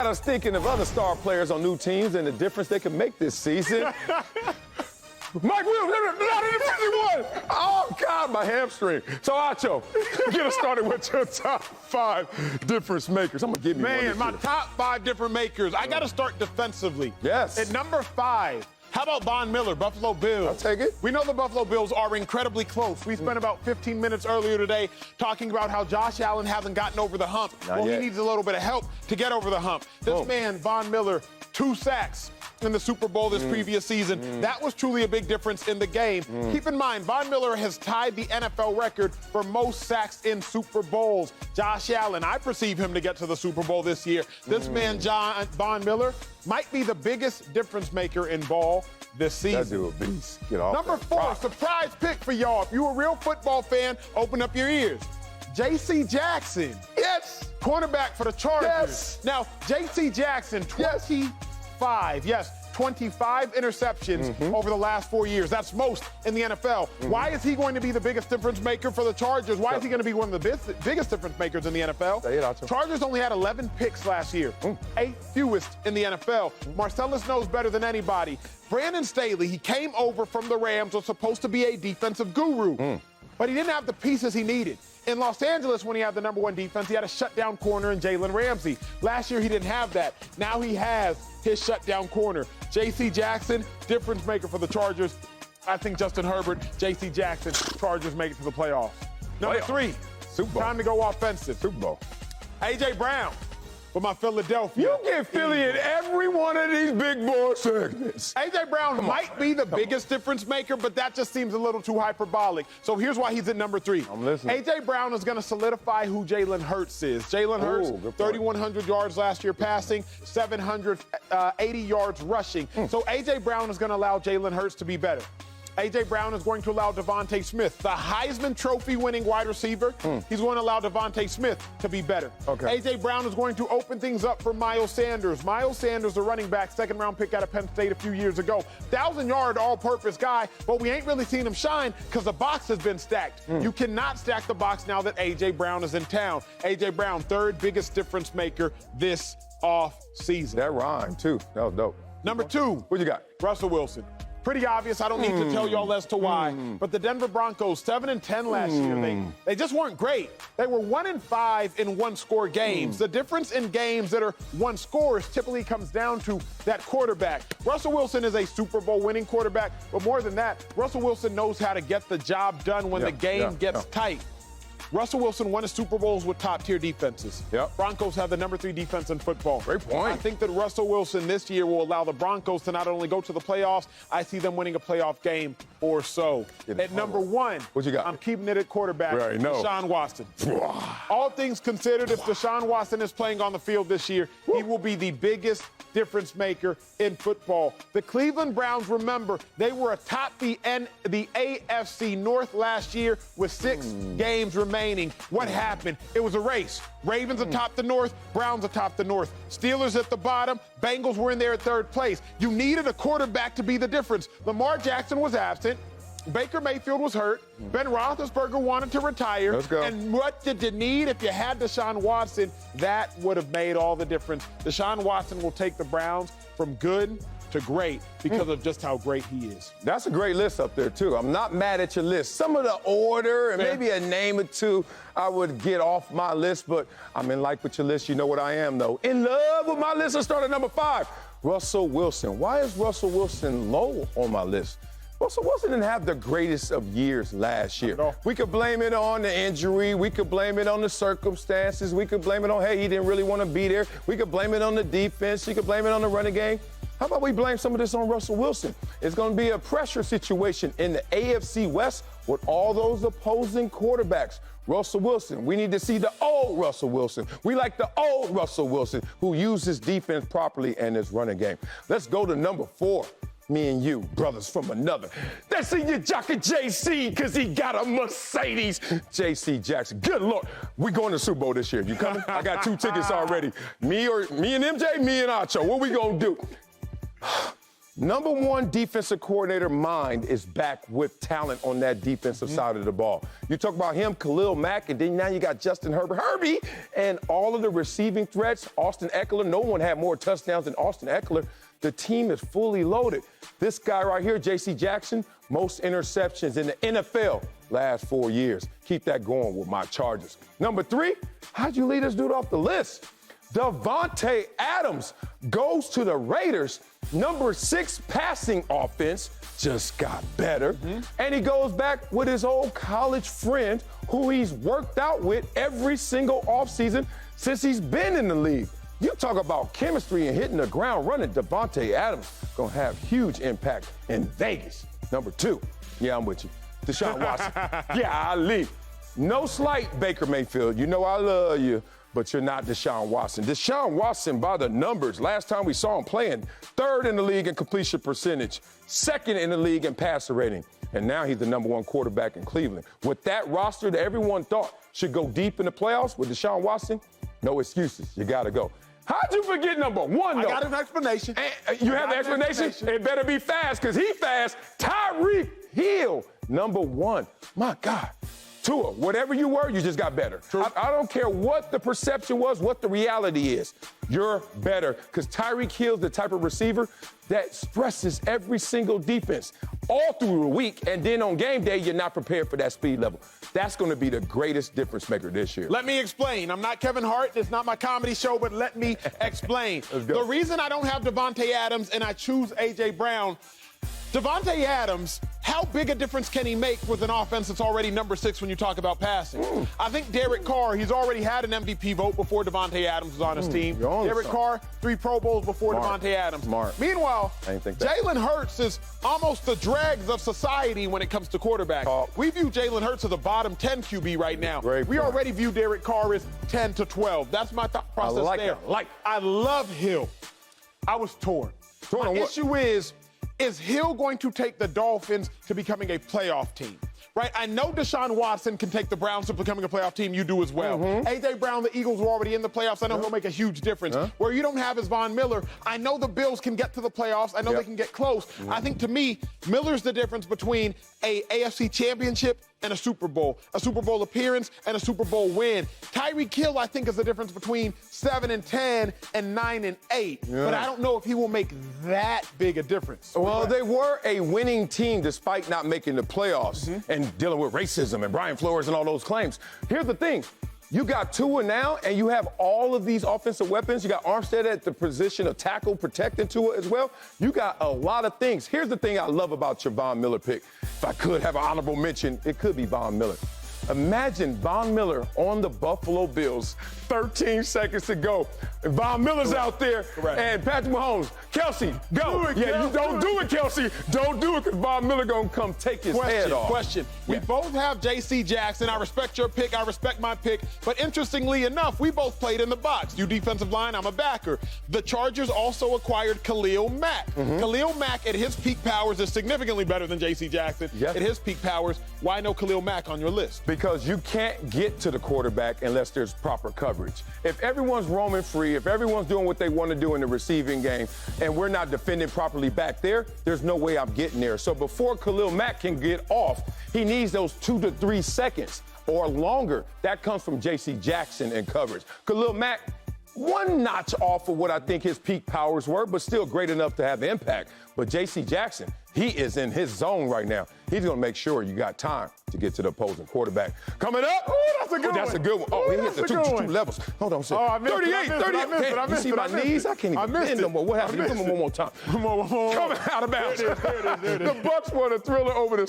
us thinking of other star players on new teams and the difference they can make this season. Mike Williams, not in the 51. Oh, God, my hamstring. So, Acho, get us started with your top 5 difference makers. I'm going to give you one. Man, my top 5 difference makers. I got to start defensively. Yes. At number 5, how about Von Miller, Buffalo Bills? I'll take it. We know the Buffalo Bills are incredibly close. We spent about 15 minutes earlier today talking about how Josh Allen hasn't gotten over the hump. Not yet. He needs a little bit of help to get over the hump. This man, Von Miller, 2 sacks in the Super Bowl this previous season. That was truly a big difference in the game. Keep in mind, Von Miller has tied the NFL record for most sacks in Super Bowls. Josh Allen, I perceive him to get to the Super Bowl this year. This man, Von Miller, might be the biggest difference maker in ball this season. That dude a beast. Get off Number that. 4, surprise pick for y'all. If you're a real football fan, open up your ears. J.C. Jackson. Yes. Cornerback for the Chargers. Yes. Now, J.C. Jackson, 25 interceptions over the last 4 years. That's most in the NFL. Why is he going to be the biggest difference maker for the Chargers? Why is he going to be one of the biggest difference makers in the NFL? Say it, Acho. Chargers only had 11 picks last year, 8 fewest in the NFL. Marcellus knows better than anybody. Brandon Staley, he came over from the Rams, was supposed to be a defensive guru, but he didn't have the pieces he needed. In Los Angeles, when he had the number 1 defense, he had a shutdown corner in Jalen Ramsey. Last year, he didn't have that. Now he has his shutdown corner. J.C. Jackson, difference maker for the Chargers. I think Justin Herbert, J.C. Jackson, Chargers make it to the playoffs. Number 3, Super Bowl. time to go offensive. Super Bowl. A.J. Brown for my Philadelphia. You get Philly in every one of these big boy segments. A.J. Brown might be the biggest difference maker, but that just seems a little too hyperbolic. So here's why he's at number 3. I'm listening. A.J. Brown is going to solidify who Jalen Hurts is. Jalen Hurts, 3,100 yards last year passing, 780 yards rushing. So A.J. Brown is going to allow Jalen Hurts to be better. A.J. Brown is going to allow Devontae Smith, the Heisman Trophy-winning wide receiver, he's going to allow Devontae Smith to be better. A.J. Brown is going to open things up for Miles Sanders. Miles Sanders, the running back, second-round pick out of Penn State a few years ago. 1,000-yard all-purpose guy, but we ain't really seen him shine because the box has been stacked. You cannot stack the box now that A.J. Brown is in town. A.J. Brown, 3rd biggest difference maker this off-season. That rhyme, too. That was dope. Number 2. What you got? Russell Wilson. Pretty obvious. I don't need to tell y'all as to why. But the Denver Broncos, 7-10 last year, they just weren't great. They were 1-5 in one-score games. The difference in games that are one scores typically comes down to that quarterback. Russell Wilson is a Super Bowl winning quarterback, but more than that, Russell Wilson knows how to get the job done when the game gets tight. Russell Wilson won his Super Bowls with top-tier defenses. Broncos have the number 3 defense in football. Great point. I think that Russell Wilson this year will allow the Broncos to not only go to the playoffs, I see them winning a playoff game or so. At number 1, what you got? I'm keeping it at quarterback, know. Deshaun Watson. All things considered, if Deshaun Watson is playing on the field this year, he will be the biggest difference maker in football. The Cleveland Browns, remember, they were atop the AFC North last year with 6 games remaining. What happened? It was a race. Ravens atop the North, Browns atop the North. Steelers at the bottom, Bengals were in there at 3rd place. You needed a quarterback to be the difference. Lamar Jackson was absent. Baker Mayfield was hurt. Ben Roethlisberger wanted to retire. Let's go. And what did you need if you had Deshaun Watson? That would have made all the difference. Deshaun Watson will take the Browns from good to great because of just how great he is. That's a great list up there, too. I'm not mad at your list. Some of the order and maybe a name or two I would get off my list, but I'm in like with your list. You know what I am, though. In love with my list. Let's start at number 5. Russell Wilson. Why is Russell Wilson low on my list? Russell Wilson didn't have the greatest of years last year. We could blame it on the injury. We could blame it on the circumstances. We could blame it on, hey, he didn't really want to be there. We could blame it on the defense. You could blame it on the running game. How about we blame some of this on Russell Wilson? It's going to be a pressure situation in the AFC West with all those opposing quarterbacks. Russell Wilson, we need to see the old Russell Wilson. We like the old Russell Wilson who uses defense properly and his running game. Let's go to number 4. Me and you, brothers from another. That's in your jockey JC, because he got a Mercedes. JC Jackson. Good Lord. We going to Super Bowl this year. You coming? I got 2 tickets already. Me and MJ, me and Acho. What we going to do? number one defensive coordinator mind is back with talent on that defensive side of the ball. You talk about him, Khalil Mack, and then now you got Justin Herbie, and all of the receiving threats. Austin Eckler, no one had more touchdowns than Austin Eckler. The team is fully loaded. This guy right here, J.C. Jackson, most interceptions in the NFL last 4 years. Keep that going with my Chargers. Number 3, how'd you lead this dude off the list? Davante Adams goes to the Raiders. Number 6 passing offense just got better. And he goes back with his old college friend who he's worked out with every single offseason since he's been in the league. You talk about chemistry and hitting the ground running. Davante Adams going to have huge impact in Vegas. Number 2, yeah, I'm with you. Deshaun Watson. Golly. No slight, Baker Mayfield. You know I love you, but you're not Deshaun Watson. Deshaun Watson, by the numbers, last time we saw him playing, 3rd in the league in completion percentage, 2nd in the league in passer rating, and now he's the number 1 quarterback in Cleveland. With that roster that everyone thought should go deep in the playoffs with Deshaun Watson, no excuses. You got to go. How'd you forget number 1, though? I got an explanation. You have the explanation? It better be fast, because he fast. Tyreek Hill, number 1. My God. Tua, whatever you were, you just got better. I don't care what the perception was, what the reality is. You're better, because Tyreek Hill's the type of receiver that stresses every single defense all through the week, and then on game day, you're not prepared for that speed level. That's going to be the greatest difference maker this year. Let me explain. I'm not Kevin Hart. It's not my comedy show, but let me explain. The reason I don't have Davante Adams and I choose A.J. Brown, Davante Adams, how big a difference can he make with an offense that's already number 6 when you talk about passing? I think Derek Carr, he's already had an MVP vote before Davante Adams was on his team. Derek Carr, 3 Pro Bowls before Davante Adams. Meanwhile, Jalen Hurts is almost the dregs of society when it comes to quarterback. We view Jalen Hurts as a bottom 10 QB right now. We already view Derek Carr as 10 to 12. That's my thought process there. I love Hill. I was torn. My issue is Hill going to take the Dolphins to becoming a playoff team? Right? I know Deshaun Watson can take the Browns to becoming a playoff team. You do as well. A.J. Brown, the Eagles were already in the playoffs. I know he'll make a huge difference. Where you don't have is Von Miller. I know the Bills can get to the playoffs. I know they can get close. I think, to me, Miller's the difference between a AFC championship and a Super Bowl appearance and a Super Bowl win. Tyreek Hill, I think, is the difference between 7-10 and 9-8. But I don't know if he will make that big a difference. Well, they were a winning team despite not making the playoffs and dealing with racism and Brian Flores and all those claims. Here's the thing. You got Tua now, and you have all of these offensive weapons. You got Armstead at the position of tackle, protecting Tua as well. You got a lot of things. Here's the thing I love about your Von Miller pick. If I could have an honorable mention, it could be Von Miller. Imagine Von Miller on the Buffalo Bills, 13 seconds to go. And Von Miller's out there, and Patrick Mahomes, Kelsey, go. You don't do it, Kelsey. Don't do it, because Von Miller going to come take his head off. We both have J.C. Jackson. I respect your pick. I respect my pick. But interestingly enough, we both played in the box. You defensive line, I'm a backer. The Chargers also acquired Khalil Mack. Khalil Mack at his peak powers is significantly better than J.C. Jackson. At his peak powers, why no Khalil Mack on your list? Because you can't get to the quarterback unless there's proper coverage. If everyone's roaming free, if everyone's doing what they want to do in the receiving game, and we're not defending properly back there, there's no way I'm getting there. So before Khalil Mack can get off, he needs those 2 to 3 seconds or longer. That comes from J.C. Jackson in coverage. Khalil Mack, 1 notch off of what I think his peak powers were, but still great enough to have impact. But J.C. Jackson, he is in his zone right now. He's going to make sure you got time to get to the opposing quarterback. Coming up. That's a good one. That's a good one. Oh, he hit the two levels. Hold on a second. I missed 38. You see my knees? I can't even bend no more. What happened? Give him one more time. Coming out of bounds. There it is. The Bucs won a thriller over the